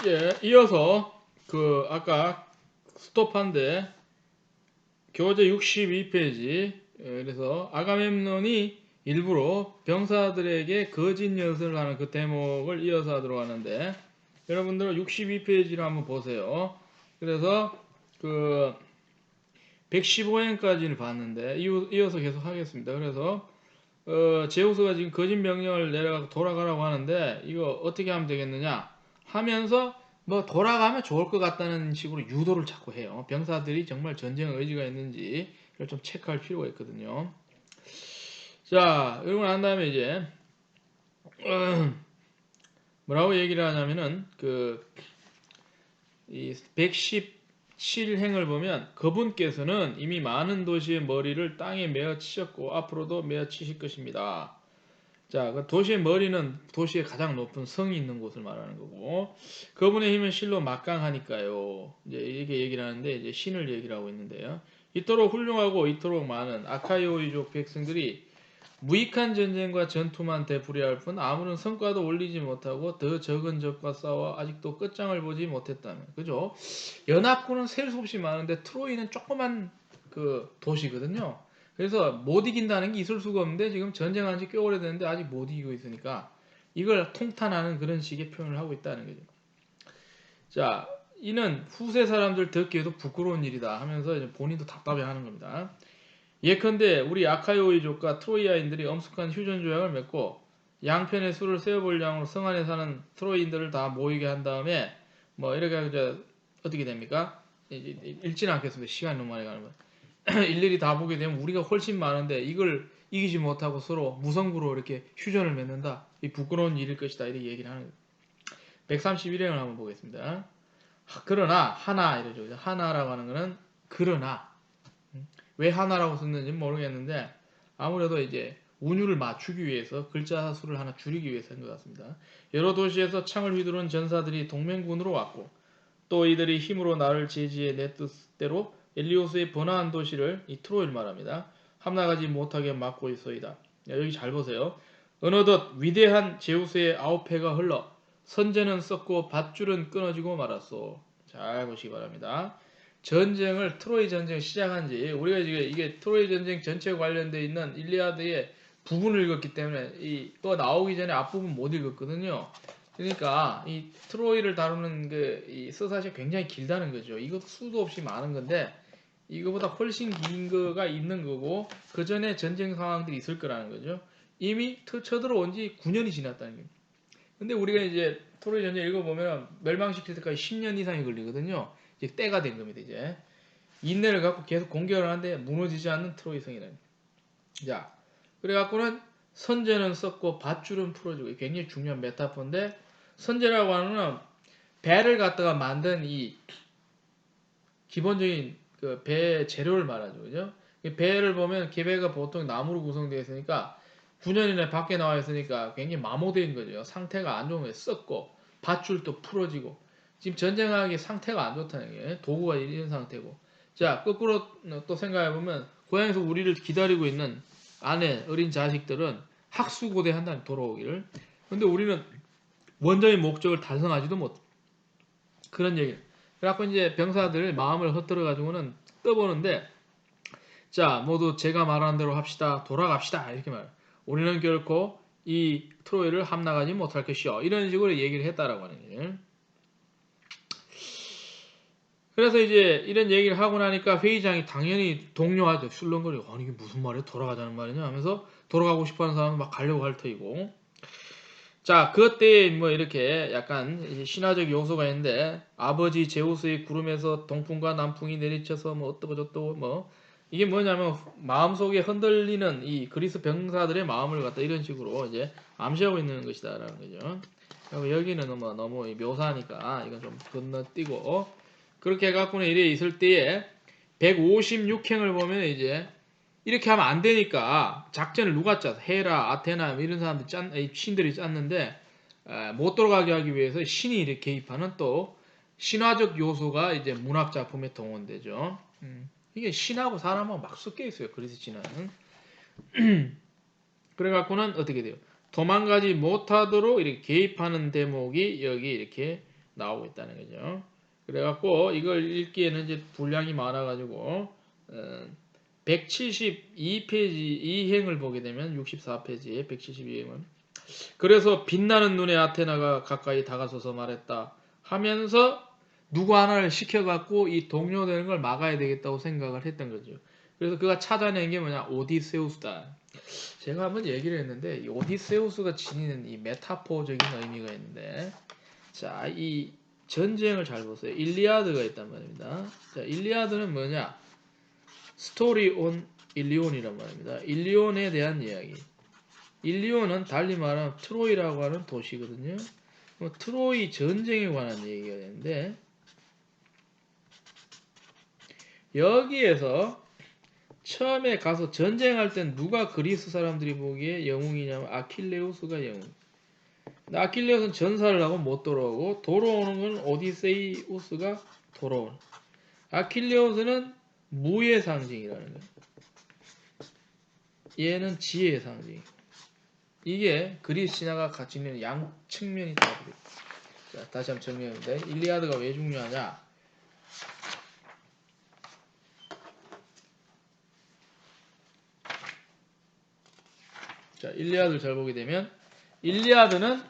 예, 이어서 그 아까 스톱한데 교재 62페이지. 그래서 아가멤논이 일부러 병사들에게 거짓 연설을 하는 그 대목을 이어서 하도록 하는데, 여러분들 62페이지를 한번 보세요. 그래서 그 115행까지를 봤는데 이어서 계속 하겠습니다. 그래서 제우스가 지금 거짓 명령을 내려가고 돌아가라고 하는데, 이거 어떻게 하면 되겠느냐 하면서 뭐 돌아가면 좋을 것 같다는 식으로 유도를 자꾸 해요. 병사들이 정말 전쟁 의지가 있는지 이걸 좀 체크할 필요가 있거든요. 자, 그러고 난 다음에 이제 뭐라고 얘기를 하냐면은 이 117행을 보면 그분께서는 이미 많은 도시의 머리를 땅에 메어 치셨고 앞으로도 메어 치실 것입니다. 자, 그 도시의 머리는 도시의 가장 높은 성이 있는 곳을 말하는 거고, 그분의 힘은 실로 막강하니까요. 이제 이렇게 얘기를 하는데, 이제 신을 얘기를 하고 있는데요. 이토록 훌륭하고 이토록 많은 아카이오이족 백성들이 무익한 전쟁과 전투만 되풀이할 뿐 아무런 성과도 올리지 못하고 더 적은 적과 싸워 아직도 끝장을 보지 못했다면, 그죠? 연합군은 셀 수 없이 많은데 트로이는 조그만 그 도시거든요. 그래서 못 이긴다는 게 있을 수가 없는데, 지금 전쟁한 지 꽤 오래됐는데 아직 못 이기고 있으니까 이걸 통탄하는 그런 식의 표현을 하고 있다는 거죠. 자, 이는 후세 사람들 듣기에도 부끄러운 일이다 하면서 이제 본인도 답답해하는 겁니다. 예컨대 우리 아카이오이족과 트로이아인들이 엄숙한 휴전 조약을 맺고 양편의 수를 세어볼 양으로 성 안에 사는 트로이인들을 다 모이게 한 다음에 뭐 이렇게 이제 어떻게 됩니까? 읽지는 않겠습니다. 시간이 너무 많이 가는 거예요. 일일이 다 보게 되면 우리가 훨씬 많은데 이걸 이기지 못하고 서로 무성부로 이렇게 휴전을 맺는다. 이 부끄러운 일일 것이다. 이렇게 얘기를 하는 거예요. 131행을 한번 보겠습니다. 그러나 하나 이러죠. 하나라고 하는 거는 그러나, 왜 하나라고 썼는지 모르겠는데 아무래도 이제 운율을 맞추기 위해서 글자 수를 하나 줄이기 위해서인 것 같습니다. 여러 도시에서 창을 휘두른 전사들이 동맹군으로 왔고 또 이들이 힘으로 나를 제지해 내 뜻대로 엘리오스의 번화한 도시를, 이 트로이를 말합니다, 함나가지 못하게 막고 있어이다. 여기 잘 보세요. 어느덧 위대한 제우스의 아홉 해가 흘러 선제는 썩고 밧줄은 끊어지고 말았소. 잘 보시기 바랍니다. 전쟁을, 트로이 전쟁 시작한 지, 우리가 지금 이게 트로이 전쟁 전체 관련되어 있는 일리아드의 부분을 읽었기 때문에 이거 나오기 전에 앞부분 못 읽었거든요. 그러니까 이 트로이를 다루는 이 서사시 굉장히 길다는 거죠. 이것도 수도 없이 많은 건데 이거보다 훨씬 긴 거가 있는 거고, 그 전에 전쟁 상황들이 있을 거라는 거죠. 이미 쳐들어온 지 9년이 지났다는 거예요. 근데 우리가 이제 트로이 전쟁 읽어보면 멸망시킬 때까지 10년 이상이 걸리거든요. 이제 때가 된 겁니다. 이제 인내를 갖고 계속 공격을 하는데 무너지지 않는 트로이 성이라는 거예요. 자, 그래갖고는 선제는 썼고 밧줄은 풀어주고, 굉장히 중요한 메타포인데, 선제라고 하는 건 배를 갖다가 만든 이 기본적인 그 배 재료를 말하죠. 그죠? 배를 보면 기배가 보통 나무로 구성되어 있으니까 9년이나 밖에 나와 있으니까 굉장히 마모된 거죠. 상태가 안 좋은 거예요. 썩고 밧줄도 풀어지고 지금 전쟁하기 상태가 안 좋다는 게, 도구가 이런 상태고. 자, 거꾸로 또 생각해보면 고향에서 우리를 기다리고 있는 아내, 어린 자식들은 학수고대 한다는, 돌아오기를. 근데 우리는 원전의 목적을 달성하지도 못. 그런 얘기. 그래갖고 이제 병사들 마음을 헛들어 가지고는 떠보는데, 자, 모두 제가 말하는 대로 합시다. 돌아갑시다. 이렇게 말해요. 우리는 결코 이 트로이를 함나가지 못할 것이요. 이런 식으로 얘기를 했다라고 하는 거예요. 그래서 이제 이런 얘기를 하고 나니까 회의장이 당연히 동료하죠. 술렁거리고, 아니 이게 무슨 말이야? 돌아가자는 말이냐 하면서, 돌아가고 싶어하는 사람은 막 가려고 할 터이고. 자, 그때 뭐 이렇게 약간 신화적 요소가 있는데, 아버지 제우스의 구름에서 동풍과 남풍이 내리쳐서 뭐 어떠고 저떠고, 뭐 이게 뭐냐면 마음속에 흔들리는 이 그리스 병사들의 마음을 갖다 이런 식으로 이제 암시하고 있는 것이다라는 거죠. 여기는 너무 묘사하니까 이건 좀 건너뛰고, 그렇게 해갖고는 이래 있을 때에 156행을 보면 이제 이렇게 하면 안 되니까 작전을 누가 짰어? 헤라, 아테나 이런 사람들 신들이 짰는데, 못 돌아가게 하기 위해서 신이 이렇게 개입하는 또 신화적 요소가 이제 문학 작품에 동원되죠. 이게 신하고 사람하고 막 섞여 있어요. 그리스 신화는. 그래갖고는 어떻게 돼요? 도망가지 못하도록 이렇게 개입하는 대목이 여기 이렇게 나오고 있다는 거죠. 그래갖고 이걸 읽기에는 이제 분량이 많아가지고 172페이지 이행을 보게 되면 64페이지에 172행은 그래서 빛나는 눈의 아테나가 가까이 다가서서 말했다 하면서 누구 하나를 시켜갖고 이 동요되는 걸 막아야 되겠다고 생각을 했던 거죠. 그래서 그가 찾아낸 게 뭐냐? 오디세우스다. 제가 한번 얘기를 했는데 이 오디세우스가 지니는 이 메타포적인 의미가 있는데 자, 이 전쟁을 잘 보세요. 일리아드가 있단 말입니다. 자, 일리아드는 뭐냐? 스토리 온 일리온이란 말입니다. 일리온에 대한 이야기. 일리온은 달리 말하면 트로이라고 하는 도시거든요. 트로이 전쟁에 관한 얘기가 되는데 여기에서 처음에 가서 전쟁할 땐 누가 그리스 사람들이 보기에 영웅이냐면 아킬레우스가 영웅. 아킬레우스는 전사를 하고 못 돌아오고 돌아오는 건 오디세이우스가 돌아오는. 아킬레우스는 무의 상징이라는 거예요. 얘는 지혜의 상징. 이게 그리스 신화가 가지는 양 측면이 다 있다. 자, 다시 한번 정리해보는데 일리아드가 왜 중요하냐? 자, 일리아드를 잘 보게 되면 일리아드는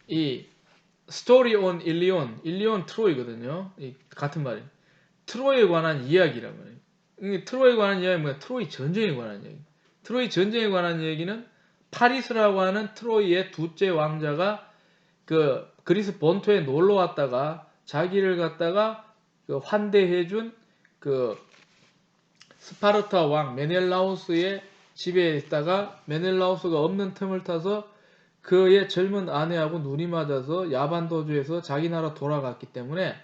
이 스토리 온 일리온 트로이거든요. 같은 말이에요. 트로이에 관한 이야기란 말이에요. 트로이에 관한 이야기는 뭐야? 트로이 전쟁에 관한 이야기. 트로이 전쟁에 관한 얘기는 파리스라고 하는 트로이의 둘째 왕자가 그 그리스 본토에 놀러 왔다가 자기를 갖다가 그 환대해준 그 스파르타 왕 메넬라우스의 집에 있다가 메넬라우스가 없는 틈을 타서 그의 젊은 아내하고 눈이 맞아서 야반 도주해서 자기 나라 돌아갔기 때문에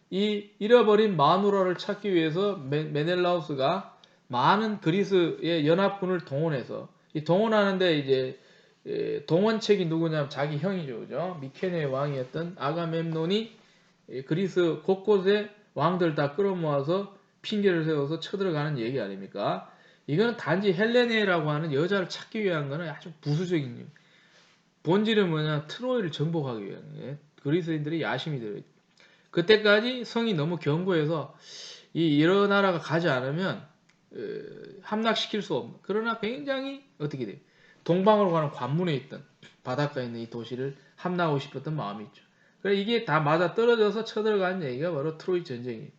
이 잃어버린 마누라를 찾기 위해서 메넬라우스가 많은 그리스의 연합군을 동원해서 이 동원하는데 이제 동원책이 누구냐면 자기 형이죠, 그죠? 미케네의 왕이었던 아가멤논이 그리스 곳곳에 왕들 다 끌어모아서 핑계를 세워서 쳐들어가는 얘기 아닙니까? 이거는 단지 헬레네라고 하는 여자를 찾기 위한 거는 아주 부수적인 본질은 뭐냐? 트로이를 정복하기 위한 거예요. 그리스인들이 야심이 들어있죠. 그때까지 성이 너무 견고해서 여러 나라가 가지 않으면 함락시킬 수 없는 그러나 굉장히 어떻게 돼요? 동방으로 가는 관문에 있던 바닷가에 있는 이 도시를 함락하고 싶었던 마음이 있죠. 그래 이게 다 맞아 떨어져서 쳐들어간 얘기가 바로 트로이 전쟁이에요.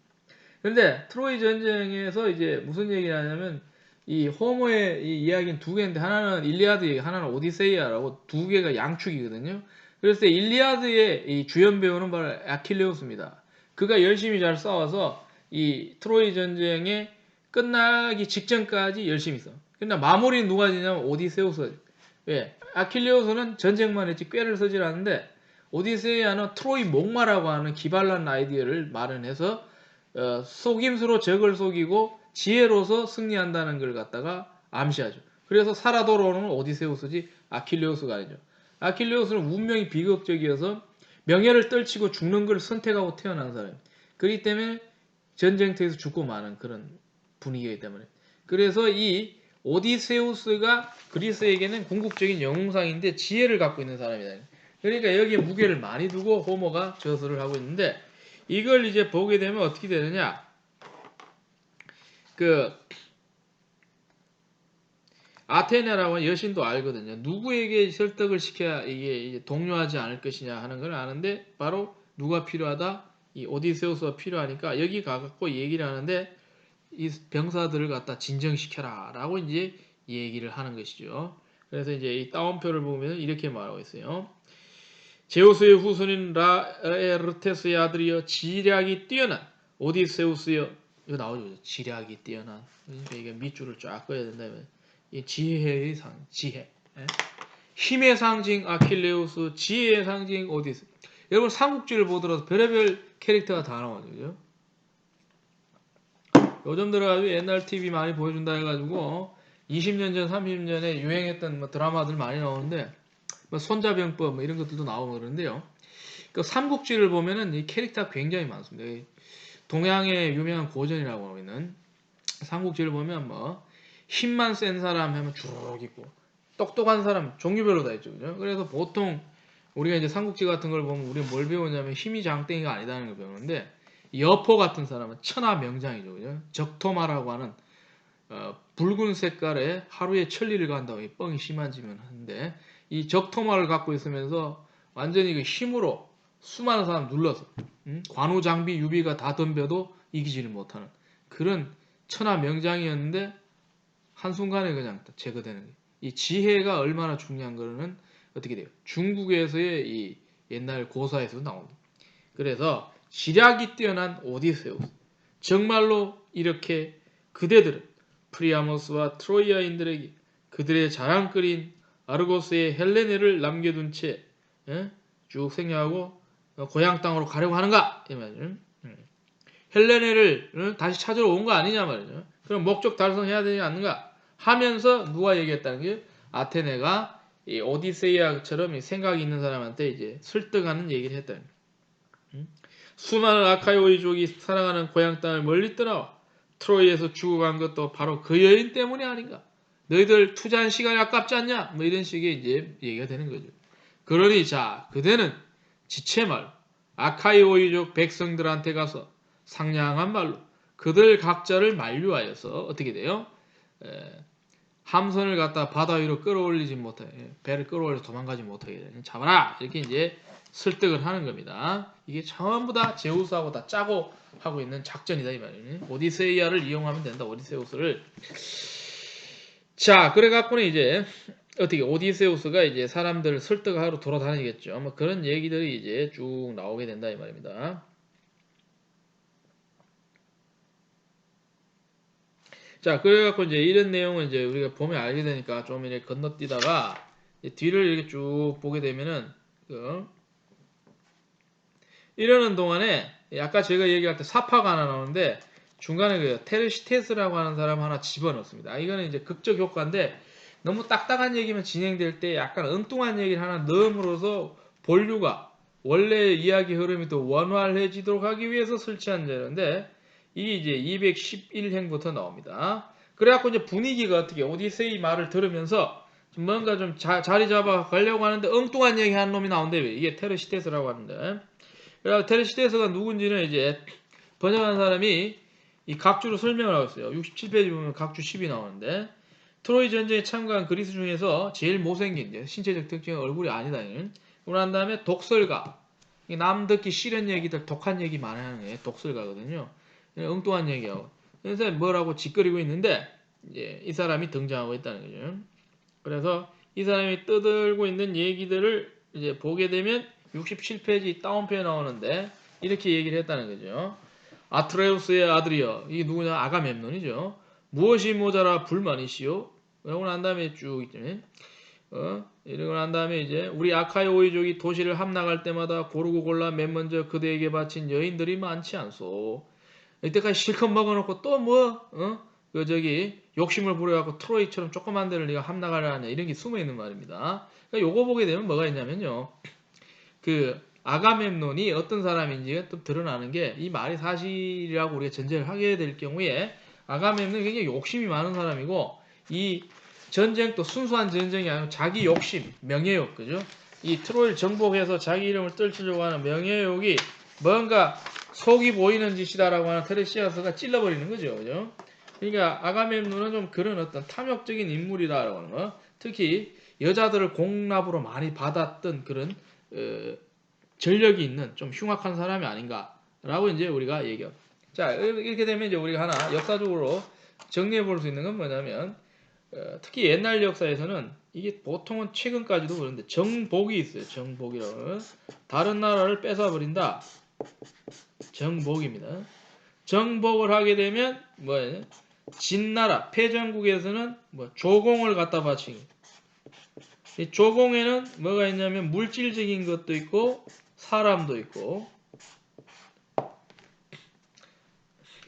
그런데 트로이 전쟁에서 이제 무슨 얘기를 하냐면 이 호모의 이 이야기는 두 개인데 하나는 일리아드 얘기, 하나는 오디세이아라고 두 개가 양축이거든요. 그래서 일리아드의 이 주연 배우는 바로 아킬레우스입니다. 그가 열심히 잘 싸워서 이 트로이 전쟁에 끝나기 직전까지 열심히 써. 근데 마무리는 누가 지냐면 오디세우스. 왜? 아킬레우스는 전쟁만 했지 꾀를 쓰질 않는데 오디세이아는 트로이 목마라고 하는 기발난 아이디어를 마련해서 속임수로 적을 속이고 지혜로서 승리한다는 걸 갖다가 암시하죠. 그래서 살아 돌아오는 오디세우스지 아킬레우스가 아니죠. 아킬레우스는 운명이 비극적이어서 명예를 떨치고 죽는 걸 선택하고 태어난 사람이에요. 그렇기 때문에 전쟁터에서 죽고 마는 그런 분위기이기 때문에. 그래서 이 오디세우스가 그리스에게는 궁극적인 영웅상인데 지혜를 갖고 있는 사람이다. 그러니까 여기에 무게를 많이 두고 호모가 저서를 하고 있는데 이걸 이제 보게 되면 어떻게 되느냐? 그 아테네라고 하는 여신도 알거든요. 누구에게 설득을 시켜야 이게 이제 동요하지 않을 것이냐 하는 걸 아는데 바로 누가 필요하다? 이 오디세우스가 필요하니까 여기 가갖고 얘기를 하는데 이 병사들을 갖다 진정시켜라 라고 이제 얘기를 하는 것이죠. 그래서 이제 이 따옴표를 보면 이렇게 말하고 있어요. 제우스의 후손인 라에르테스의 아들이여 지략이 뛰어난 오디세우스여. 이거 나오죠. 지략이 뛰어난. 그러니까 이게 밑줄을 쫙 그어야 된다면 이 지혜의 지혜. 힘의 상징 아킬레우스, 지혜의 상징 오디세우스. 여러분 삼국지를 보더라도 별의별 캐릭터가 다 나와요. 그죠? 요즘 들어가지고 옛날 TV 많이 보여준다 해가지고 20년 전, 30년 전에 유행했던 뭐 드라마들 많이 나오는데 뭐 손자병법 뭐 이런 것들도 나오고 그러는데요. 그 삼국지를 보면은 이 캐릭터가 굉장히 많습니다. 동양의 유명한 고전이라고 하고 있는 삼국지를 보면 뭐 힘만 센 사람 하면 쭉 있고 똑똑한 사람 종류별로 다 있죠. 그죠? 그래서 보통 우리가 이제 삼국지 같은 걸 보면 우리가 뭘 배우냐면 힘이 장땡이가 아니다는 걸 배우는데 여포 같은 사람은 천하명장이죠. 그죠? 적토마라고 하는 붉은 색깔의 하루에 천리를 간다고 뻥이 심한지면 하는데 이 적토마를 갖고 있으면서 완전히 그 힘으로 수많은 사람 눌러서 관우 장비 유비가 다 덤벼도 이기지를 못하는 그런 천하명장이었는데 한순간에 그냥 제거되는 거예요. 이 지혜가 얼마나 중요한 거는 어떻게 돼요? 중국에서의 이 옛날 고사에서 나옵니다. 그래서 지략이 뛰어난 오디세우스. 정말로 이렇게 그대들은 프리아모스와 트로이아인들에게 그들의 자랑거리인 아르고스의 헬레네를 남겨둔 채 쭉 생략하고 고향 땅으로 가려고 하는가? 이 말이죠. 헬레네를 다시 찾으러 온 거 아니냐 말이죠. 그럼 목적 달성해야 되지 않는가? 하면서 누가 얘기했다는 게 아테네가 이 오디세이아처럼 생각이 있는 사람한테 이제 설득하는 얘기를 했다는 거예요. 수많은 아카이오이족이 사랑하는 고향 땅을 멀리 떠나와 트로이에서 죽어간 것도 바로 그 여인 때문이 아닌가? 너희들 투자한 시간이 아깝지 않냐? 뭐 이런 식의 이제 얘기가 되는 거죠. 그러니 자 그대는 지체 말로 아카이오이족 백성들한테 가서 상냥한 말로 그들 각자를 만류하여서 어떻게 돼요? 함선을 갖다 바다 위로 끌어올리지 못하게 배를 끌어올려 도망가지 못하게 잡아라 이렇게 이제 설득을 하는 겁니다. 이게 전부 다 제우스하고 다 짜고 하고 있는 작전이다 이 말이에요. 오디세이아를 이용하면 된다. 오디세우스를. 자 그래 갖고는 이제 어떻게 오디세우스가 이제 사람들을 설득하러 돌아다니겠죠. 뭐 그런 얘기들이 이제 쭉 나오게 된다 이 말입니다. 자, 그래갖고 이제 이런 내용은 이제 우리가 보면 알게 되니까 좀 이렇게 건너뛰다가 뒤를 이렇게 쭉 보게 되면은 이러는 동안에 아까 제가 얘기할 때 사파가 하나 나오는데 중간에 그 테르시테스라고 하는 사람 하나 집어넣습니다. 이거는 이제 극적 효과인데 너무 딱딱한 얘기면 진행될 때 약간 엉뚱한 얘기를 하나 넣음으로써 본류가 원래 이야기 흐름이 더 원활해지도록 하기 위해서 설치한 자료인데 이게 이제 211행부터 나옵니다. 그래갖고 이제 분위기가 어떻게 오디세이 말을 들으면서 뭔가 좀 자리 잡아 가려고 하는데 엉뚱한 얘기 하는 놈이 나온대. 이게 테르시테스라고 하는데. 그래서 테르시테스가 누군지는 이제 번역한 사람이 이 각주로 설명을 하고 있어요. 67페이지 보면 각주 10이 나오는데 트로이 전쟁에 참가한 그리스 중에서 제일 못생긴 신체적 특징은 얼굴이 아니다. 그런 다음에 독설가. 남 듣기 싫은 얘기들 독한 얘기 많이 하는 게 독설가거든요. 엉뚱한 얘기하고. 그래서 뭐라고 짓거리고 있는데 이제 이 사람이 등장하고 있다는 거죠. 그래서 이 사람이 떠들고 있는 얘기들을 이제 보게 되면 67페이지 다운표에 나오는데 이렇게 얘기를 했다는 거죠. 아트레우스의 아들이여. 이게 누구냐? 아가멤논이죠. 무엇이 모자라 불만이시오? 그러고 난 다음에 쭉 있잖아요. 이러고 난 다음에 이제 우리 아카이오이족이 도시를 함락할 때마다 고르고 골라 맨 먼저 그대에게 바친 여인들이 많지 않소. 이때까지 실컷 먹어놓고 또 뭐, 욕심을 부려갖고 트로이처럼 조그만 데를 네가 함락하려 하냐 이런 게 숨어있는 말입니다. 그러니까 요거 보게 되면 뭐가 있냐면요. 그 아가멤논이 어떤 사람인지가 또 드러나는 게 이 말이 사실이라고 우리가 전제를 하게 될 경우에 아가멤논이 굉장히 욕심이 많은 사람이고 이 전쟁도 순수한 전쟁이 아니고 자기 욕심, 명예욕, 그죠? 이 트로이를 정복해서 자기 이름을 떨치려고 하는 명예욕이 뭔가 속이 보이는 짓이다라고 하는 테레시아스가 찔러버리는 거죠, 그죠? 그러니까 아가멤논은 좀 그런 어떤 탐욕적인 인물이다라고 하는 거. 특히 여자들을 공납으로 많이 받았던 그런 전력이 있는 좀 흉악한 사람이 아닌가라고 이제 우리가 얘기합니다. 자, 이렇게 되면 이제 우리가 하나 역사적으로 정리해 볼 수 있는 건 뭐냐면 특히 옛날 역사에서는 이게 보통은 최근까지도 그런데 정복이 있어요. 정복이라고 다른 나라를 뺏어버린다. 정복입니다. 정복을 하게 되면 뭐예요? 진나라 패전국에서는 뭐 조공을 갖다 바치기. 이 조공에는 뭐가 있냐면 물질적인 것도 있고 사람도 있고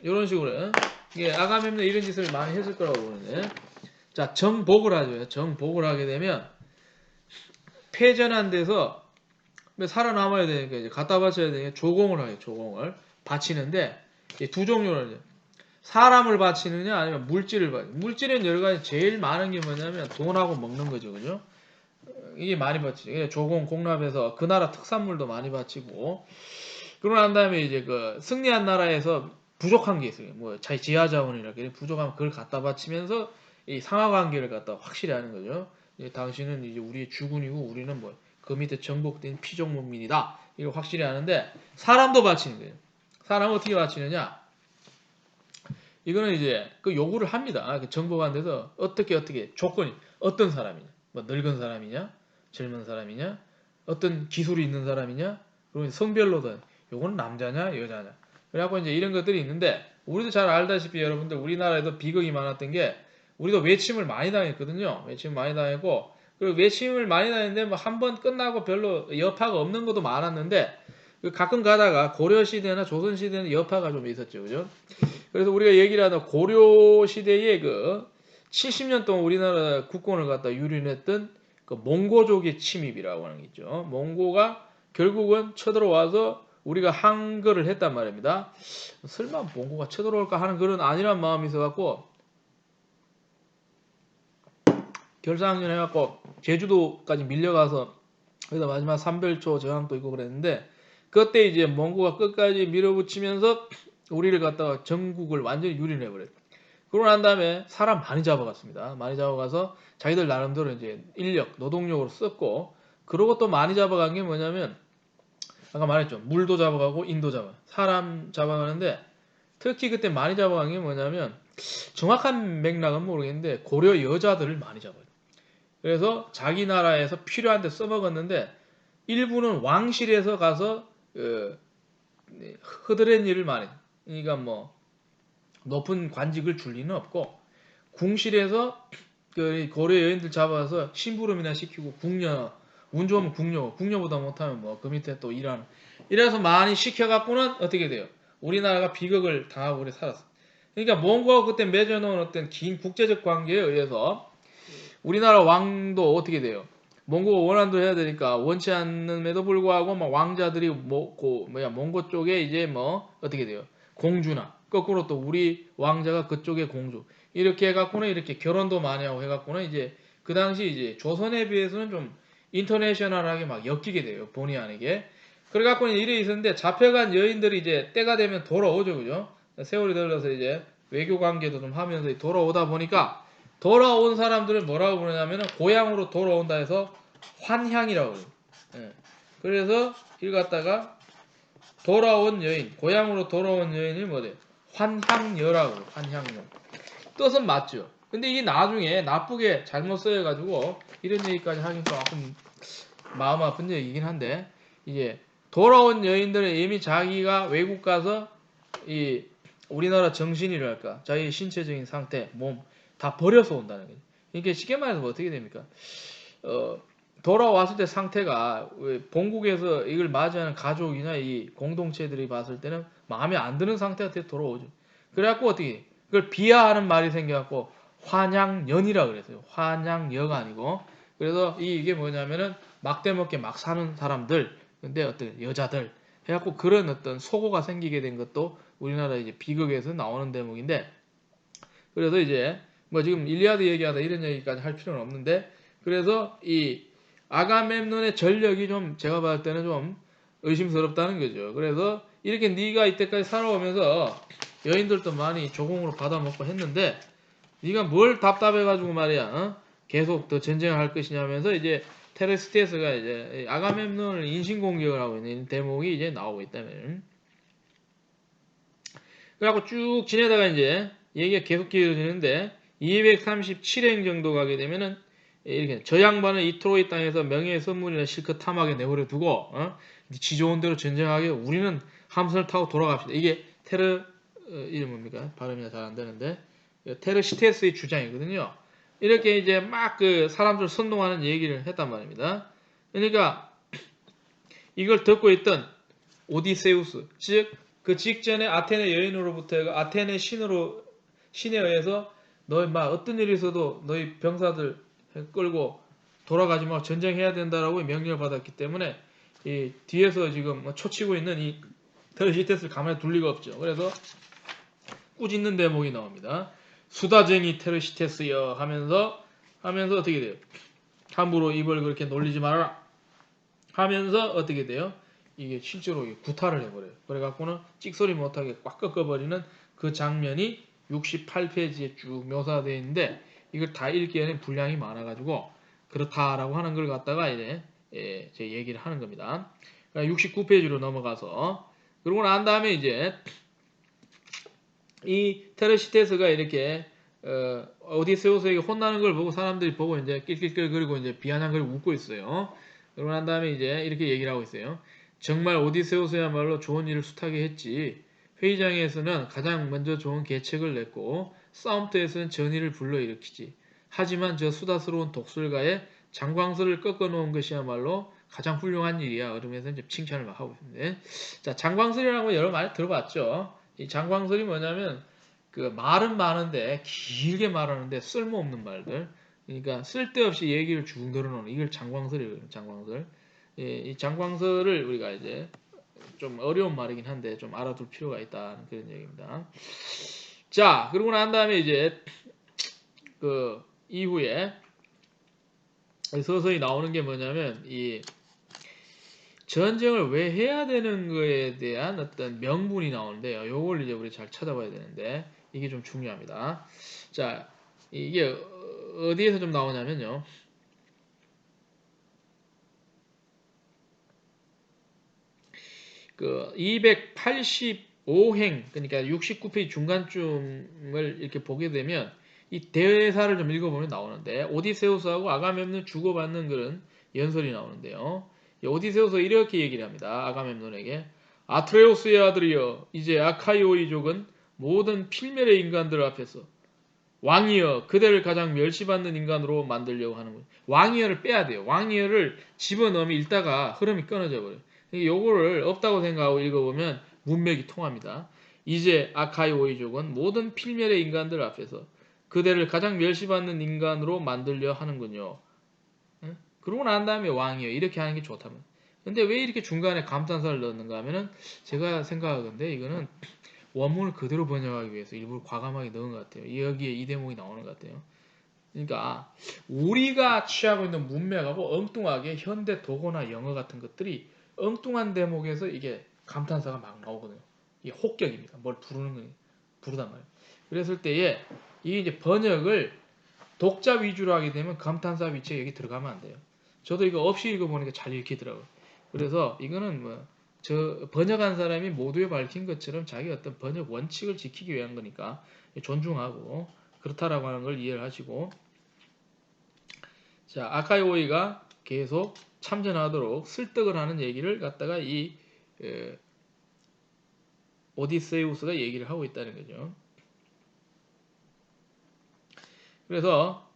이런 식으로 이게 아가멤논 이런 짓을 많이 했을 거라고 보는데 자 정복을 하죠. 정복을 하게 되면 패전한 데서 살아남아야 되니까 이제 갖다 바쳐야 되니까 조공을 하죠. 조공을 바치는데 두 종류로 사람을 바치느냐 아니면 물질을 바치느냐. 물질은 여러 가지 제일 많은 게 뭐냐면 돈하고 먹는 거죠. 그죠? 이게 많이 바치죠. 조공 공납해서 그 나라 특산물도 많이 바치고 그러고 난 다음에 이제 그 승리한 나라에서 부족한 게 있어요. 뭐 자기 지하 자원이랄까 부족하면 그걸 갖다 바치면서 이 상하 관계를 갖다 확실히 하는 거죠. 당신은 이제 우리의 주군이고 우리는 뭐 그 밑에 정복된 피종문민이다. 이걸 확실히 하는데 사람도 바치는 거예요. 사람 어떻게 바치느냐? 이거는 이제 그 요구를 합니다. 그 정보관 돼서 어떻게 조건이 어떤 사람이냐, 뭐 늙은 사람이냐, 젊은 사람이냐, 어떤 기술이 있는 사람이냐, 그리고 성별로도 요거는 남자냐, 여자냐. 그래갖고 이제 이런 것들이 있는데 우리도 잘 알다시피 여러분들 우리나라에도 비극이 많았던 게 우리도 외침을 많이 당했거든요. 외침 많이 당했고 그리고 외침을 많이 당했는데 뭐 한 번 끝나고 별로 여파가 없는 것도 많았는데 가끔 가다가 고려 시대나 조선 시대는 여파가 좀 있었죠, 그죠? 그래서 우리가 얘기를 하다 고려 시대에 그 70년 동안 우리나라 국권을 갖다 유린했던 그 몽고족의 침입이라고 하는 게 있죠. 몽고가 결국은 쳐들어와서 우리가 한거를 했단 말입니다. 설마 몽고가 쳐들어올까 하는 그런 안일한 마음이 있어갖고 결사항전 해갖고 제주도까지 밀려가서 거기다 마지막 삼별초 저항도 있고 그랬는데 그때 이제 몽고가 끝까지 밀어붙이면서 우리를 갖다가 전국을 완전히 유린해버렸어요. 그러고 난 다음에 사람 많이 잡아갔습니다. 많이 잡아가서 자기들 나름대로 이제 인력, 노동력으로 썼고 그러고 또 많이 잡아간 게 뭐냐면 아까 말했죠. 물도 잡아가고 인도 사람 잡아가는데 특히 그때 많이 잡아간 게 뭐냐면 정확한 맥락은 모르겠는데 고려 여자들을 많이 잡아요. 그래서 자기 나라에서 필요한 데 써먹었는데 일부는 왕실에서 가서 허드렛 일을 많이 그러니까 뭐 높은 관직을 줄 리는 없고 궁실에서 그 고려 여인들 잡아서 심부름이나 시키고 궁녀 운 좋으면 궁녀보다 못하면 뭐 그 밑에 또 일하는 이래서 많이 시켜갖고는 어떻게 돼요? 우리나라가 비극을 당하고 그래 살았어. 그러니까 몽고가 그때 맺어놓은 어떤 긴 국제적 관계에 의해서 우리나라 왕도 어떻게 돼요? 몽고가 원한도 해야 되니까 원치 않는에도 불구하고 막 왕자들이 몽고 쪽에 이제 뭐 어떻게 돼요? 공주나 거꾸로 또 우리 왕자가 그쪽에 공주 이렇게 해갖고는 이렇게 결혼도 많이 하고 해갖고는 이제 그 당시 이제 조선에 비해서는 좀 인터내셔널하게 막 엮이게 돼요. 본의 아니게. 그래갖고는 일이 있었는데 잡혀간 여인들이 이제 때가 되면 돌아오죠, 그죠? 세월이 들어서 이제 외교 관계도 좀 하면서 돌아오다 보니까 돌아온 사람들을 뭐라고 부르냐면 고향으로 돌아온다 해서 환향이라고 그래요. 예. 그래서 이걸 갖다가 돌아온 여인, 고향으로 돌아온 여인이 뭐래요? 환향녀라고 그래요. 환향녀. 뜻은 맞죠. 근데 이게 나중에 나쁘게 잘못 쓰여가지고 이런 얘기까지 하긴 조금 마음 아픈 얘기긴 한데 이제 돌아온 여인들은 이미 자기가 외국 가서 이 우리나라 정신이랄까 자기 신체적인 상태, 몸 다 버려서 온다는 거예요. 이게 쉽게 말해서 뭐 어떻게 됩니까? 돌아왔을 때 상태가 본국에서 이걸 맞이하는 가족이나 이 공동체들이 봤을 때는 마음에 안 드는 상태가 돼 돌아오죠. 그래갖고 어떻게 그걸 비하하는 말이 생겨갖고 환양연이라 그랬어요. 환양여가 아니고 그래서 이게 뭐냐면은 막대먹게 막 사는 사람들 근데 어떤 여자들 해갖고 그런 어떤 소고가 생기게 된 것도 우리나라 이제 비극에서 나오는 대목인데 그래서 이제 뭐 지금 일리아드 얘기하다 이런 얘기까지 할 필요는 없는데 그래서 이 아가멤논의 전력이 좀 제가 봤을 때는 좀 의심스럽다는 거죠. 그래서 이렇게 네가 이때까지 살아오면서 여인들도 많이 조공으로 받아먹고 했는데 네가 뭘 답답해가지고 말이야 어? 계속 더 전쟁을 할 것이냐 하면서 이제 테레스테스가 이제 아가멤논을 인신공격을 하고 있는 대목이 이제 나오고 있다면 그래갖고 쭉 지내다가 이제 얘기가 계속 길어지는데 237행 정도 가게 되면은 이렇게 저 양반은 이 트로이 땅에서 명예의 선물이나 실컷 탐하게 내버려 두고 지 좋은 대로 전쟁하게 우리는 함선을 타고 돌아갑시다. 이게 테르 이름 뭡니까? 발음이 잘 안 되는데 테르시테스의 주장이거든요. 이렇게 이제 막 그 사람들 선동하는 얘기를 했단 말입니다. 그러니까 이걸 듣고 있던 오디세우스 즉 그 직전에 아테네 여인으로부터 아테네 신에 의해서 너희 막 어떤 일이 있어도 너희 병사들 끌고 돌아가지 말고 전쟁해야 된다라고 명령을 받았기 때문에 이 뒤에서 지금 초치고 있는 이 테르시테스를 가만히 둘 리가 없죠. 그래서 꾸짖는 대목이 나옵니다. 수다쟁이 테르시테스여 하면서 어떻게 돼요? 함부로 입을 그렇게 놀리지 마라 하면서 어떻게 돼요? 이게 실제로 구타를 해버려요. 그래갖고는 찍소리 못하게 꽉 꺾어버리는 그 장면이 68페이지에 쭉 묘사되어 있는데 이걸 다 읽기에는 분량이 많아가지고 그렇다라고 하는 걸 갖다가 이제 제 얘기를 하는 겁니다. 69페이지로 넘어가서 그러고 난 다음에 이제 이 테르시테스가 이렇게 오디세우스에게 혼나는 걸 보고 사람들이 보고 이제 낄낄낄거리고 이제 비아냥거리고 웃고 있어요. 그러고 난 다음에 이제 이렇게 얘기를 하고 있어요. 정말 오디세우스야말로 좋은 일을 숱하게 했지. 회의장에서는 가장 먼저 좋은 계책을 냈고 싸움터에서는 전의를 불러일으키지. 하지만 저 수다스러운 독설가의 장광설을 꺾어놓은 것이야말로 가장 훌륭한 일이야. 그러면서 이제 칭찬을 막 하고 있는데, 자, 장광설이라는 거 여러 번 많이 들어봤죠. 이 장광설이 뭐냐면 그 말은 많은데 길게 말하는데 쓸모없는 말들. 그러니까 쓸데없이 얘기를 쭉 늘어놓는 이걸 장광설이에요. 장광설. 이 장광설을 우리가 이제 좀 어려운 말이긴 한데 좀 알아둘 필요가 있다는 그런 얘기입니다. 자, 그러고 난 다음에 이제 그 이후에 서서히 나오는 게 뭐냐면 이 전쟁을 왜 해야 되는 거에 대한 어떤 명분이 나오는데요. 요걸 이제 우리 잘 찾아봐야 되는데 이게 좀 중요합니다. 자, 이게 어디에서 좀 나오냐면요. 그 285행 그러니까 69페이지 중간쯤을 이렇게 보게 되면 이 대사를 좀 읽어보면 나오는데 오디세우스하고 아가멤논 주고받는 그런 연설이 나오는데요. 오디세우스가 이렇게 얘기를 합니다. 아가멤논에게 아트레우스의 아들이여 이제 아카이오이족은 모든 필멸의 인간들 앞에서 왕이여 그대를 가장 멸시받는 인간으로 만들려고 하는 거예요. 왕이여를 빼야 돼요. 왕이여를 집어넣으면 읽다가 흐름이 끊어져 버려요. 요거를 없다고 생각하고 읽어보면 문맥이 통합니다. 이제 아카이 오이족은 모든 필멸의 인간들 앞에서 그대를 가장 멸시받는 인간으로 만들려 하는군요. 그러고 난 다음에 왕이여 이렇게 하는 게 좋다면. 근데 왜 이렇게 중간에 감탄사를 넣는가 하면은 제가 생각하건데 이거는 원문을 그대로 번역하기 위해서 일부러 과감하게 넣은 것 같아요. 여기에 이 대목이 나오는 것 같아요. 그러니까 우리가 취하고 있는 문맥하고 엉뚱하게 현대 도고나 영어 같은 것들이 엉뚱한 대목에서 이게 감탄사가 막 나오거든요. 이게 혹격입니다. 뭘 부르는 거 부르단 말이에요. 그랬을 때에 이게 이제 번역을 독자 위주로 하게 되면 감탄사 위치에 여기 들어가면 안 돼요. 저도 이거 없이 읽어보니까 잘 읽히더라고요. 그래서 이거는 뭐 저 번역한 사람이 모두에 밝힌 것처럼 자기 어떤 번역 원칙을 지키기 위한 거니까 존중하고 그렇다라고 하는 걸 이해를 하시고, 자, 아카이오이가 계속 참전하도록 설득을 하는 얘기를 갖다가 이 오디세우스가 얘기를 하고 있다는 거죠. 그래서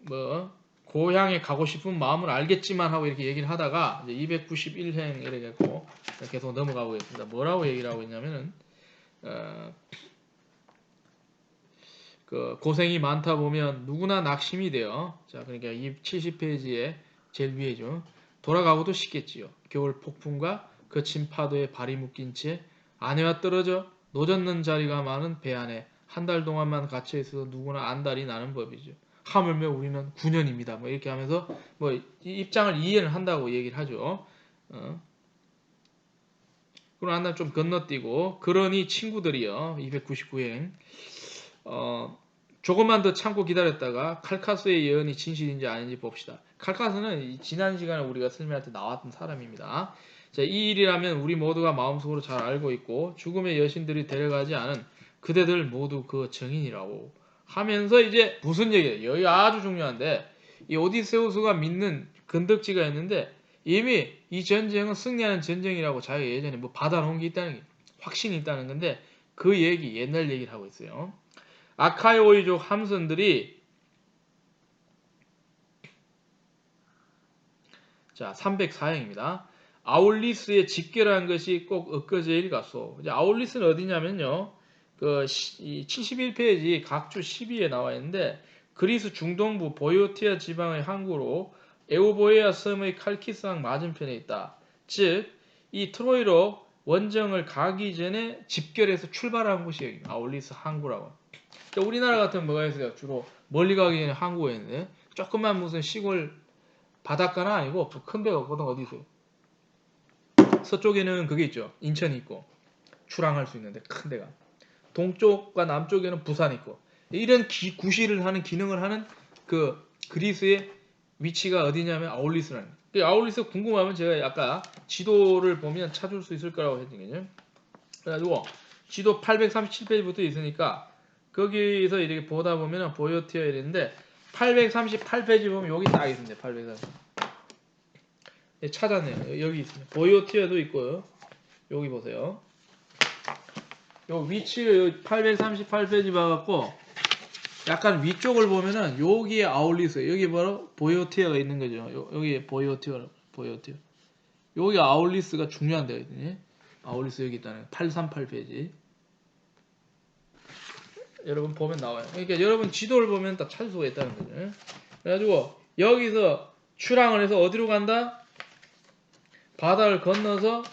뭐 고향에 가고 싶은 마음을 알겠지만 하고 이렇게 얘기를 하다가 이제 291행 이렇게 갖고 계속 넘어가 보겠습니다. 뭐라고 얘기를 하고 있냐면은 그 고생이 많다 보면 누구나 낙심이 돼요. 자, 그러니까 이 70페이지에 제일 위에죠. 돌아가고도 싶겠지요. 겨울 폭풍과 거친 파도에 발이 묶인 채 아내와 떨어져 노젓는 자리가 많은 배 안에 한 달 동안만 갇혀 있어도 누구나 안달이 나는 법이죠. 하물며 우리는 9년입니다. 뭐 이렇게 하면서 뭐 입장을 이해를 한다고 얘기를 하죠. 그러고 난 다음에 좀 건너뛰고 그러니 친구들이요. 299행 조금만 더 참고 기다렸다가 칼카스의 예언이 진실인지 아닌지 봅시다. 칼카스는 지난 시간에 우리가 설명할 때 나왔던 사람입니다. 자, 이 일이라면 우리 모두가 마음속으로 잘 알고 있고 죽음의 여신들이 데려가지 않은 그대들 모두 그 증인이라고 하면서 이제 무슨 얘기예요? 여기 아주 중요한데 이 오디세우스가 믿는 건덕지가 있는데 이미 이 전쟁은 승리하는 전쟁이라고 자기가 예전에 뭐 받아놓은 게 있다는 게 확신이 있다는 건데 그 얘기 옛날 얘기를 하고 있어요. 아카이오이족 함선들이 자 304행입니다. 아울리스에 집결한 것이 꼭 엊그제 일 같소. 이제 아울리스는 어디냐면요. 그 71페이지 각주 12에 나와 있는데 그리스 중동부 보이오티아 지방의 항구로 에우보에아 섬의 칼키스항 맞은편에 있다. 즉 이 트로이로 원정을 가기 전에 집결해서 출발한 곳이 여기 아울리스 항구라고. 우리나라 같으면 뭐가 있어요? 주로 멀리 가기 전에 항구가 있는데 조금만 무슨 시골 바닷가는 아니고 큰 배가 보통 어디 있어요? 서쪽에는 그게 있죠. 인천이 있고 출항할 수 있는데 큰 데가. 동쪽과 남쪽에는 부산이 있고 이런 구실을 하는 기능을 하는 그 그리스의 위치가 어디냐면 아울리스라는. 그 아울리스 궁금하면 제가 아까 지도를 보면 찾을 수 있을 거라고 했거든요. 그래가지고 지도 837페이지부터 있으니까 거기서 이렇게 보다 보면 보여티어 이랬는데 838페이지 보면 여기 딱 있습니다. 830. 찾았네요. 여기 있습니다. 보여티어도 있고요. 여기 보세요. 요 위치를 838페이지 봐갖고 약간 위쪽을 보면은 여기에 아울리스 여기 바로 보요티어가 있는 거죠. 여기 보요티어 여기 아울리스가 중요한 데가 있거든요. 아울리스 여기 있다는 838페이지 여러분 보면 나와요. 그러니까 여러분 지도를 보면 다 찾을 수가 있다는 거죠. 그래가지고 여기서 출항을 해서 어디로 간다? 바다를 건너서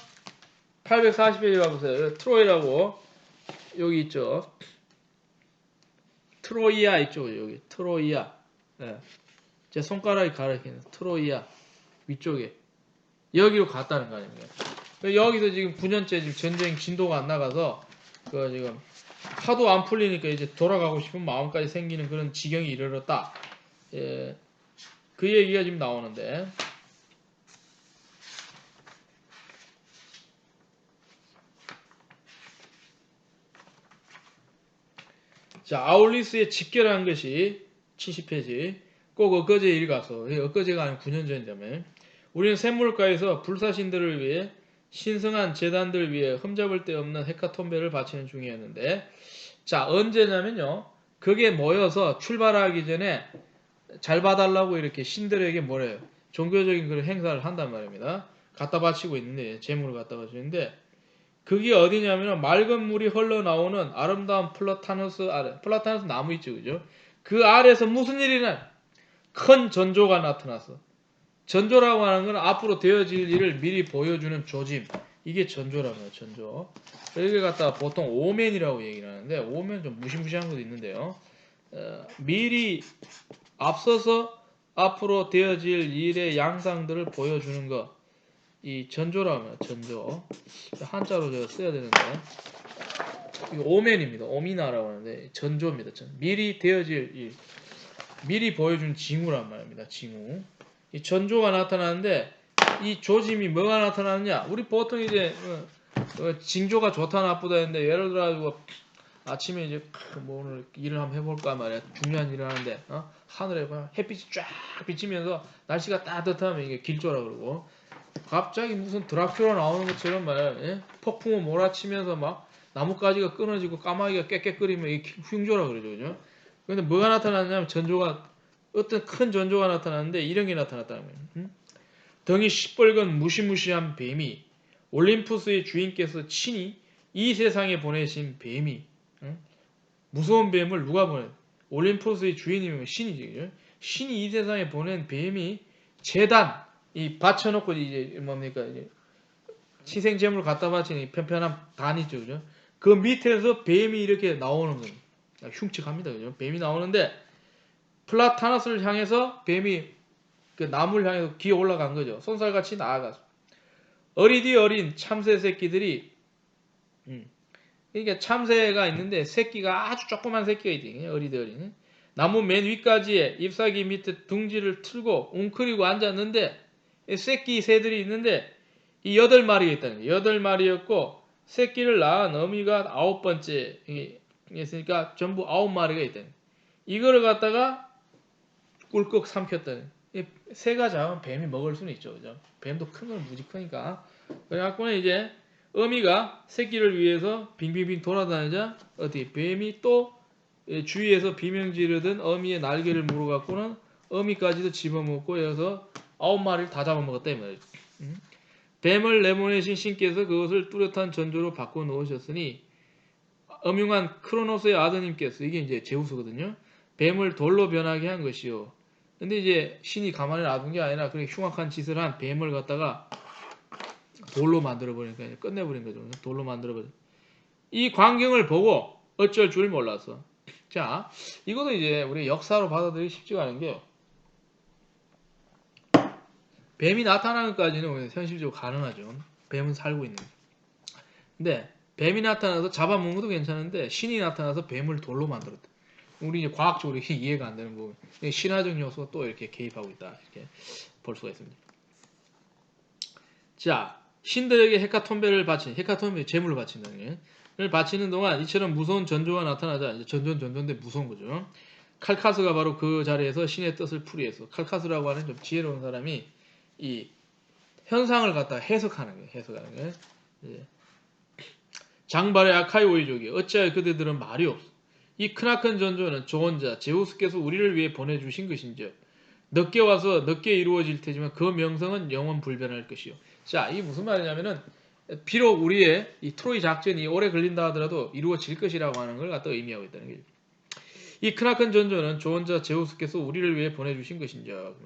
840페이지 가보세요. 트로이라고 여기 있죠. 트로이아 있죠. 여기 트로이아. 네. 제 손가락이 가리키는 트로이아 위쪽에 여기로 갔다는 거 아닙니까? 여기서 지금 9년째 지금 전쟁 진도가 안 나가서 그 지금 하도 안 풀리니까 이제 돌아가고 싶은 마음까지 생기는 그런 지경이 이르렀다. 예, 그 얘기가 지금 나오는데. 자, 아울리스에 집결한 것이 70페이지. 꼭 엊그제 일가서, 엊그제가 아니고 9년 전이라며. 우리는 샘물가에서 불사신들을 위해 신성한 재단들을 위해 흠잡을 데 없는 헤카톤베를 바치는 중이었는데, 자, 언제냐면요. 그게 모여서 출발하기 전에 잘 봐달라고 이렇게 신들에게 뭐래요? 종교적인 그런 행사를 한단 말입니다. 갖다 바치고 있는데, 재물을 갖다 바치는데, 그게 어디냐면 맑은 물이 흘러나오는 아름다운 플라타누스 아래. 플라타누스 나무 있죠, 그죠? 그 아래에서 무슨 일이 나? 큰 전조가 나타났어. 전조라고 하는 건 앞으로 되어질 일을 미리 보여주는 조짐. 이게 전조라고 해요, 전조. 여기 갖다가 보통 오멘이라고 얘기를 하는데, 오멘 좀 무시무시한 것도 있는데요. 미리 앞서서 앞으로 되어질 일의 양상들을 보여주는 것. 이 전조라고 해요, 전조. 한자로 제가 써야 되는데, 이거 오멘입니다. 오미나라고 하는데, 전조입니다. 미리 되어질 일. 미리 보여준 징후란 말입니다. 징후. 이 전조가 나타나는데 이 조짐이 뭐가 나타나느냐? 우리 보통 이제 징조가 좋다 나쁘다 했는데 예를 들어 가지고 아침에 이제 뭐 오늘 일을 한번 해볼까 말이야. 중요한 일을 하는데 하늘에 햇빛이 쫙 비치면서 날씨가 따뜻하면 이게 길조라 그러고 갑자기 무슨 드라큘라 나오는 것처럼 말이야. 예? 폭풍우 몰아치면서 막 나뭇가지가 끊어지고 까마귀가 깨깨거리면 이게 흉조라 그러죠. 그죠? 근데 뭐가 나타났냐면 전조가 어떤 큰 전조가 나타났는데 이런 게 나타났다는 거예요. 덩이 시뻘건 무시무시한 뱀이 올림푸스의 주인께서 친히 이 세상에 보내신 뱀이 무서운 뱀을 누가 보내? 올림푸스의 주인이면 신이지. 그죠? 신이 이 세상에 보낸 뱀이 재단 이 받쳐놓고 이제 뭡니까 이제 희생제물 갖다 바치는 편편한 단이죠. 그죠? 그 밑에서 뱀이 이렇게 나오는 거예요. 흉측합니다. 그죠? 뱀이 나오는데 플라타너스를 향해서 뱀이 그 나무를 향해서 기어 올라간 거죠. 손살같이 나아가서 어리디 어린 참새 새끼들이 그러니까 참새가 있는데 새끼가 아주 조그만 새끼가 있대. 어리디 어린 나무 맨 위까지에 잎사귀 밑에 둥지를 틀고 웅크리고 앉았는데 새끼 새들이 있는데 이 8마리가 있다는 거예요. 8마리였고 새끼를 낳은 어미가 9번째 있으니까 전부 9마리가 있다는 거예요. 이거를 갖다가 꿀꺽 삼켰다는. 새가 작으면 뱀이 먹을 수는 있죠. 그죠? 뱀도 큰 건 무지 크니까. 그래갖고는 이제 어미가 새끼를 위해서 빙빙빙 돌아다니자 어디 뱀이 또 주위에서 비명 지르던 어미의 날개를 물어갖고는 어미까지도 집어먹고 여기서 9마리를 다 잡아먹었다 이 말이죠. 뱀을 내보내신 신께서 그것을 뚜렷한 전조로 바꿔 놓으셨으니 엄흉한 크로노스의 아드님께서 이게 이제 제우스거든요. 뱀을 돌로 변하게 한 것이요. 근데 이제 신이 가만히 놔둔 게 아니라 그렇게 흉악한 짓을 한 뱀을 갖다가 돌로 만들어버리니까 끝내버린 거죠. 돌로 만들어버린. 이 광경을 보고 어쩔 줄 몰라서. 자, 이것도 이제 우리 역사로 받아들이기 쉽지가 않은 게 뱀이 나타나는 것까지는 현실적으로 가능하죠. 뱀은 살고 있는 거예요. 근데 뱀이 나타나서 잡아먹는 것도 괜찮은데 신이 나타나서 뱀을 돌로 만들었다. 우리 이제 과학적으로 이해가 안 되는 부분. 신화적 요소가 또 이렇게 개입하고 있다. 이렇게 볼 수가 있습니다. 자, 신들에게 헤카톤베를 바친, 헤카톤베 제물을 바친다는 걸 바치는 동안 이처럼 무서운 전조가 나타나자 이제 전조인데 무서운 거죠. 칼카스가 바로 그 자리에서 신의 뜻을 풀이해서 칼카스라고 하는 좀 지혜로운 사람이 이 현상을 갖다 해석하는 거예요. 해석하는 거예요. 예. 장발의 아카이 오이족이 어찌하여 그대들은 말이 없어. 이 크나큰 전조는 좋은 자 제우스께서 우리를 위해 보내주신 것인지 늦게 와서 늦게 이루어질 테지만 그 명성은 영원 불변할 것이요. 자, 이게 무슨 말이냐면은 비록 우리의 이 트로이 작전이 오래 걸린다 하더라도 이루어질 것이라고 하는 걸 갖다 의미하고 있다는 거죠. 이 크나큰 전조는 좋은 자 제우스께서 우리를 위해 보내주신 것인지요.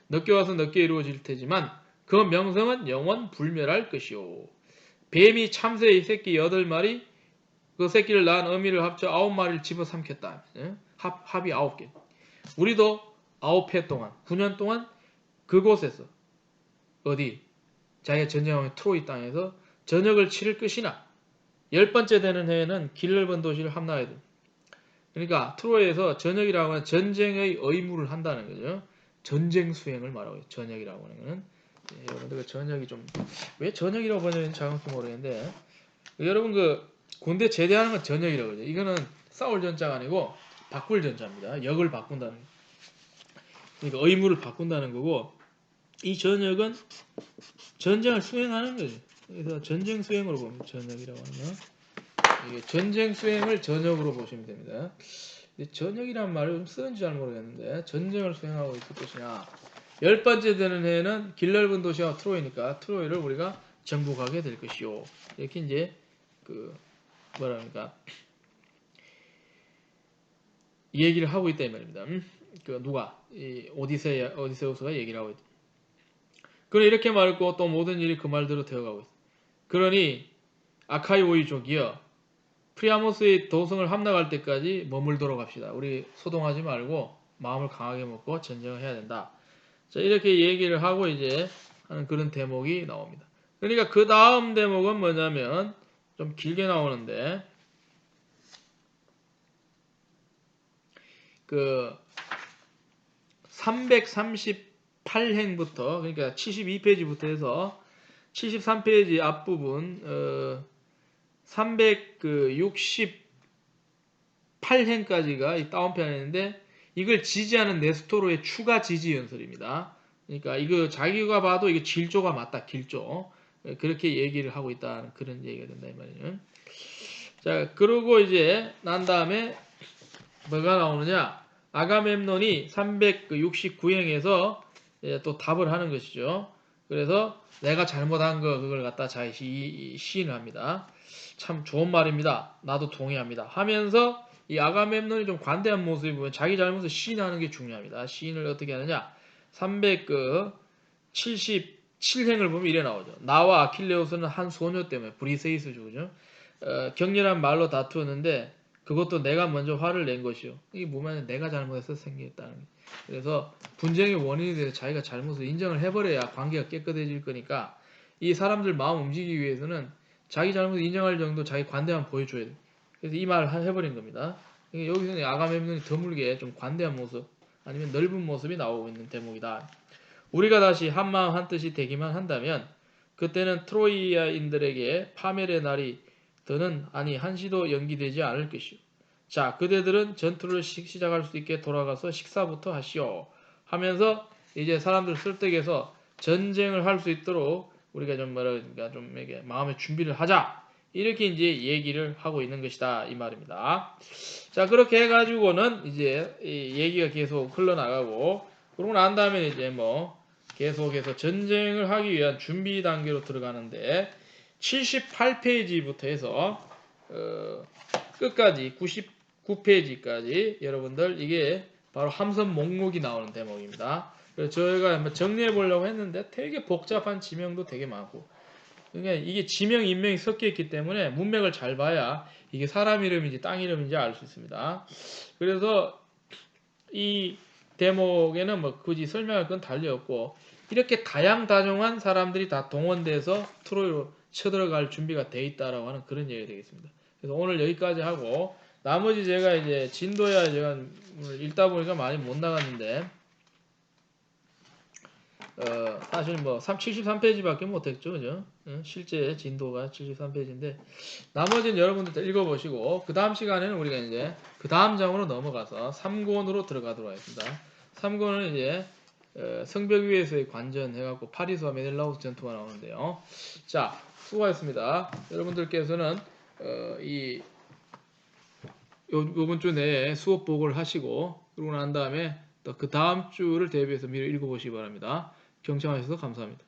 늦게 와서 늦게 이루어질 테지만 그 명성은 영원 불멸할 것이요. 뱀이 참새의 새끼 8마리 그 새끼를 낳은 어미를 합쳐 9마리를 집어삼켰다. 합이 9개. 우리도 9해 동안 9년 동안 그곳에서 어디 자기가 전쟁하는 트로이 땅에서 전역을 치를 것이나 10번째 되는 해에는 길 넓은 도시를 함락해야 돼. 그러니까 트로이에서 전역이라고 하는 전쟁의 의무를 한다는 거죠. 전쟁 수행을 말하고 있어요. 전역이라고 하는 거는. 여러분들 그 전역이 좀 왜 전역이라고 번역했는지 정확히 모르겠는데 여러분 그 군대 제대하는 건 전역이라고 그러죠. 이거는 싸울 전자가 아니고 바꿀 전자입니다. 역을 바꾼다는 그러니까 의무를 바꾼다는 거고 이 전역은 전쟁을 수행하는 거죠. 그래서 전쟁 수행으로 보면 전역이라고 하는 거. 이게 전쟁 수행을 전역으로 보시면 됩니다. 전역이라는 말을 좀 쓰는지 잘 모르겠는데 전쟁을 수행하고 있을 것이냐. 10번째 되는 해에는 길 넓은 도시와 트로이니까 트로이를 우리가 정복하게 될 것이요. 이렇게 이제 그 뭐랄까 얘기를 하고 있다 이 말입니다. 그 누가 이 오디세우스가 얘기를 하고 있다. 그러니 이렇게 말했고 또 모든 일이 그 말대로 되어가고 있어. 그러니 아카이 오이족이여 프리아모스의 도성을 함락할 때까지 머물도록 합시다. 우리 소동하지 말고 마음을 강하게 먹고 전쟁을 해야 된다. 자, 이렇게 얘기를 하고 이제 하는 그런 대목이 나옵니다. 그러니까 그 다음 대목은 뭐냐면 좀 길게 나오는데 그 338행부터 그러니까 72페이지부터 해서 73페이지 앞부분 368행까지가 이 다운편인데 이걸 지지하는 네스토로의 추가 지지 연설입니다. 그러니까 이거 자기가 봐도 이게 질조가 맞다. 길조. 그렇게 얘기를 하고 있다는 그런 얘기가 된다 이 말이에요. 자, 그러고 이제 난 다음에 뭐가 나오느냐? 아가멤논이 369행에서 또 답을 하는 것이죠. 그래서 내가 잘못한 거 그걸 갖다 잘 시인을 합니다. 참 좋은 말입니다. 나도 동의합니다. 하면서 이 아가멤논이 좀 관대한 모습이 보면 자기 잘못을 시인하는 게 중요합니다. 시인을 어떻게 하느냐? 377행을 보면 이래 나오죠. 나와 아킬레우스는 한 소녀 때문에 브리세이스죠, 그죠? 격렬한 말로 다투었는데 그것도 내가 먼저 화를 낸 것이요. 이게 뭐냐면 내가 잘못해서 생겼다는 거예요. 그래서 분쟁의 원인이 돼서 자기가 잘못을 인정을 해버려야 관계가 깨끗해질 거니까 이 사람들 마음 움직이기 위해서는 자기 잘못을 인정할 정도 자기 관대함 보여줘야 돼. 그래서 이 말을 해버린 겁니다. 여기서는 아가멤논이 드물게 좀 관대한 모습 아니면 넓은 모습이 나오고 있는 대목이다. 우리가 다시 한마음 한뜻이 되기만 한다면 그때는 트로이아인들에게 파멸의 날이 더는 아니 한시도 연기되지 않을 것이오. 자, 그대들은 전투를 시작할 수 있게 돌아가서 식사부터 하시오. 하면서 이제 사람들 설득해서 전쟁을 할 수 있도록 우리가 좀 뭐랄까 좀 이게 마음의 준비를 하자. 이렇게 이제 얘기를 하고 있는 것이다 이 말입니다. 자, 그렇게 해가지고는 이제 이 얘기가 계속 흘러나가고 그러고 난 다음에 이제 뭐 계속해서 전쟁을 하기 위한 준비 단계로 들어가는데 78페이지부터 해서 끝까지 99페이지까지 여러분들 이게 바로 함선 목록이 나오는 대목입니다. 그래서 저희가 한번 정리해 보려고 했는데 되게 복잡한 지명도 되게 많고 그러니까 이게 지명 인명이 섞여 있기 때문에 문맥을 잘 봐야 이게 사람 이름인지 땅 이름인지 알 수 있습니다. 그래서 이 대목에는 뭐 굳이 설명할 건 달리 없고 이렇게 다양다종한 사람들이 다 동원돼서 트로이로 쳐들어갈 준비가 돼 있다라고 하는 그런 얘기가 되겠습니다. 그래서 오늘 여기까지 하고 나머지 제가 이제 진도야 제가 오늘 읽다 보니까 많이 못 나갔는데 사실 뭐 73페이지밖에 못했죠, 그죠? 실제 진도가 73페이지인데 나머지는 여러분들 읽어보시고 그 다음 시간에는 우리가 이제 그 다음 장으로 넘어가서 3권으로 들어가도록 하겠습니다. 3권은 이제 성벽 위에서의 관전 해갖고 파리스와 메넬라우스 전투가 나오는데요. 자, 수고하셨습니다. 여러분들께서는 요번 주 내에 수업 보고를 하시고 그러고 난 다음에 또 그 다음 주를 대비해서 미리 읽어보시기 바랍니다. 경청하셔서 감사합니다.